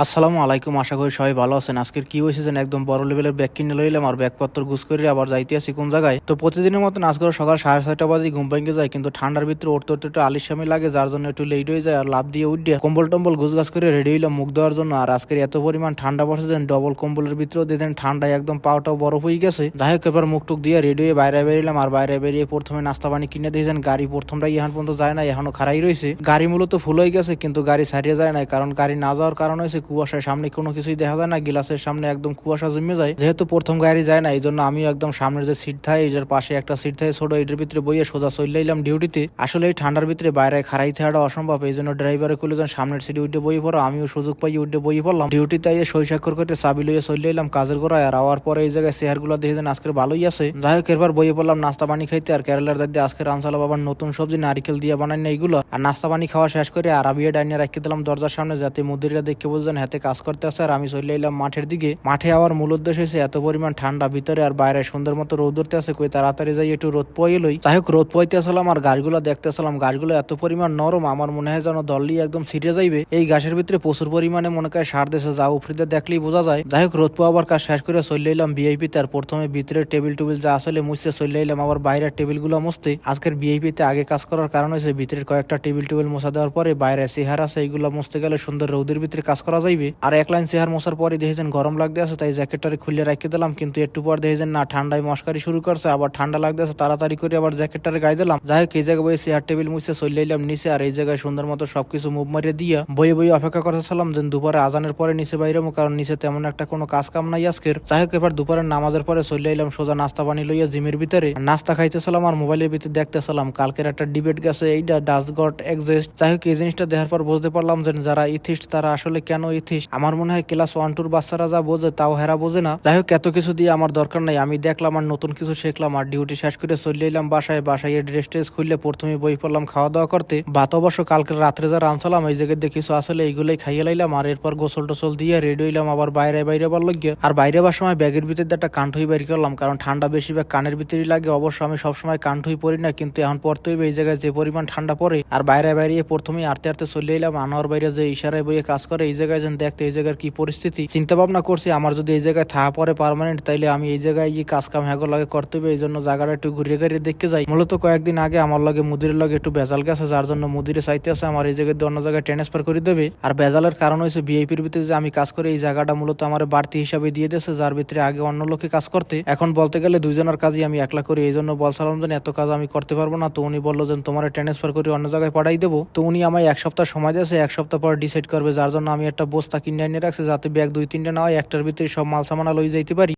আসসালামু আলাইকুম, আশা করি সবাই ভালো আছেন। আজকের কি হয়েছে যেন একদম বড় লেভেলের ব্যাগ কিনে লইলাম আর ব্যাগপত্র গুছ করে আবার যাইতে আছি কোন জায়গায়। তো প্রতিদিনের মতন আজকে সকাল 6:30 বাজে ঘুম ভেঙে যায়, কিন্তু ঠান্ডার ভিতরে উঠতে উঠতে একটু আলিস্বামি লাগে, যার জন্য একটু লেট হয়ে যায়। আর লাভ দিয়ে উঠে কম্বল টম্বল গুছগাছ করে রেডি হইলাম মুখ দেওয়ার জন্য। আর আজকের এত পরিমাণ ঠান্ডা পড়ছে যেন ডবল কম্বলের ভিতরেও দেখেন ঠান্ডায় একদম পাওটাও বরফ হয়ে গেছে। যাই হোক, এবার মুখ টুক দিয়ে রেডি হয়ে বাইরে বেরিলাম। আর বাইরে বেরিয়ে প্রথমে নাস্তা পানি কিনে দিয়েছেন। গাড়ি প্রথমটাই এখন পর্যন্ত যায় না, এখনো খারাই রয়েছে। গাড়ি মূলত ফুল হয়ে গেছে, কিন্তু গাড়ি ছাড়িয়ে যায় না, কারণ গাড়ি না যাওয়ার কারণ হয়েছে কুয়াশার সামনে কোনো কিছুই দেখা যায় না, গ্লাসের সামনে একদম কুয়াশা জমে যায়। যেহেতু প্রথম গাড়ি যায় না, এই জন্য আমিও একদম সামনের যে সিট থাকে এটার পাশে একটা সিট থাকে ছোট, এটার ভিতরে বইয়ে সোজা চলে এলাম ডিউটিতে। আসলে এই ঠান্ডার ভিতরে বাইরে খারাই থাকাটা অসম্ভব, এই জন্য ড্রাইভারে কইলো যেন সামনের সিটে উঠে বই পড়ো। আমিও সুযোগ পাই উঠে বই পড়লাম। ডিউটিতে আইয়ে সই স্বাক্ষর করে চাবি লইয়ে চলে এলাম কাজের গোড়ায়। আর আওয়ার পরে এই জায়গায় চেয়ার গুলো দেখে যেন আজকের ভালোই আছে। যাই হোক, এরপর বইয়ে পড়লাম নাস্তা পানি খাইতে। আর কেরালার দাদি আজকে রানসালা বাবার নতুন সবজি নারিকেল দিয়ে বানাই না এইগুলো। আর নাস্তা পানি খাওয়া শেষ করে আরাবিয়া ডাইনে রাখিয়ে দিলাম দরজার সামনে, যাতে মুদিরা দেখে বুঝলেন হাতে কাজ করতে আসে। আর আমি চলে এলাম মাঠের দিকে। মাঠে আওয়ার মূল উদ্দেশ্য হয়েছে এত পরিমাণ ঠান্ডা ভিতরে আর বাইরে সুন্দর মতো রোদ উঠতে আছে, কই তাড়াতাড়ি যাই একটু রোদ পোয়াই লই। যাই হোক, রোদ পোয়াইতে আসলাম আর গাছগুলো দেখতে আসলাম। গাছগুলো এত পরিমাণ নরম, আমার মনে হয় যেন দললি একদম ছিটে যাইবে। এই গাছের ভিতরে প্রচুর পরিমাণে মনে হয় সার দেশে যা উফরিতে দেখলেই বোঝা যায়। যাই হোক, রোদ পোয়াবার কাজ শেষ করে চলে এলাম ভিআইপি তে। আর প্রথমে ভিতরে টেবিল টুবিল যা আসলে মুছতে চলে এলাম আবার বাইরের টেবিল গুলো মুছতে। আজকের ভিআইপি তে আগে কাজ করার কারণ হয়েছে ভিতরের কয়েকটা টেবিল টুবিল মোছা দেওয়ার পরে বাইরে চেহারা আছে, এইগুলো মুছতে গেলে সুন্দর রোদের ভিতরে কাজ করা যাইবে। আর এক লাইন চেহার মোছার পরে দেখেছেন গরম লাগতে আছে, তাই জ্যাকেটটারে খুলে রাখিয়ে দিলাম। কিন্তু একটু পর দেখেছেন না, ঠান্ডায় মস্কারি শুরু করছে, আবার ঠান্ডা লাগতেছে, তাড়াতাড়ি করে আবার জ্যাকেটটারে গায়ে দিলাম। যাই হোক, এই জায়গায় বই চেয়ার টেবিল মুছে চলে এলাম নিচে। আর এই জায়গায় সুন্দর মতো সবকিছু মুভ মারিয়ে দিয়া বইয়ে বইয়ে অপেক্ষা করতেছিলাম যে দুপুরে আজানের পরে নিচে বাইরে, কারণ নিচে তেমন একটা কোনো কাজ কাম নাই আজকের। যাই হোক, এবার দুপুরের নামাজের পরে চলে এলাম সোজা নাস্তা পানি লইয়া জিমের ভিতরে। নাস্তা খাইতেছিলাম আর মোবাইলের ভিতরে দেখতেছিলাম কালকের একটা ডিবেট গেছে, এইটা ডাস গট এক্সিস্ট। যাই হোক, এই জিনিসটা দেখার পর বুঝতে পারলাম যে যারা ইথিস্ট তারা আসলে কেন ইথিস্ট। আমার মনে হয় ক্লাস 1-2 বাচ্চারা যা বোঝে তাও হেরা বোঝে না। যাই হোক, এত কিছু দিয়ে আমার দরকার নাই, আমি দেখলাম আর নতুন কিছু শিখলাম। আর ডিউটি শেষ করে চলে এলাম বাসায়। বাসায় ড্রেস ট্রেস খুললে প্রথমে বই পড়লাম খাওয়া দাওয়া করতে। ভাত অবশ্য কালকে রাত্রে যা রানছিলাম এই জায়গায় দিয়ে কিছু আসলে এইগুলোই খাইয়ে লাইলাম। আর এরপর গোসল টোসল দিয়ে রেডি হইলাম আবার বাইরে বাইরে বার লাগিয়ে। আর বাইরে বার সময় ব্যাগের ভিতরে একটা কান্ঠুই বের করলাম, কারণ ঠান্ডা বেশিরভাগ কানের ভিতরেই লাগে। অবশ্য আমি সবসময় কান্ঠুই পরি না, কিন্তু এখন পড়তে হইবে এই জায়গায় যে পরিমাণ ঠান্ডা পড়ে। আর বাইরে বাইরে প্রথমেই আটতে আটতে চলে এলাম আনোয়ার বাইরে যে ইশারায় বইয়ে কাজ করে এই জায়গায় যেন দেখতে এই জায়গার কি পরিস্থিতি। চিন্তা ভাবনা করছি আমার যদি এই জায়গায় থাকা পরে পার্মানেন্ট, তাইলে আমি এই জায়গায় গিয়ে কাজ কাম হ্যাগো লাগে করতে হবে। এই জন্য জায়গাটা একটু ঘুরিয়ে ঘুরিয়ে দেখতে যাই। মূলত কয়েকদিন আগে আমার লগে মুদিরের লগে একটু বেজাল গেছে, যার জন্য মুদিরে চাইতে আছে আমার এই জায়গায় অন্য জায়গায় ট্রান্সফার করে দেবে। আর বেজালের কারণ হয়েছে ভিআইপির ভিতরে যে আমি কাজ করি এই জায়গাটা মূলত আমার বাড়তি হিসাবে দিয়ে দিয়েছে, যার ভিতরে আগে অন্য লোকে কাজ করতে। এখন বলতে গেলে দুইজনের কাজই আমি একলা করি। এই জন্য বলছিলাম যে এত কাজ আমি করতে পারবো না। তো উনি বললো যে তোমার ট্রান্সফার করে অন্য জায়গায় পাঠাই দেবো। তো উনি আমায় 1 সপ্তাহ সময় দিয়েছে, 1 সপ্তাহ পর ডিসাইড করবে। যার জন্য আমি একটা বস্তা কিনে এনে রাখছি, যাতে ব্যাগ 2-3টা না হয়, একটার ভিতরে সব মাল সামানা লই যাইতে পারি।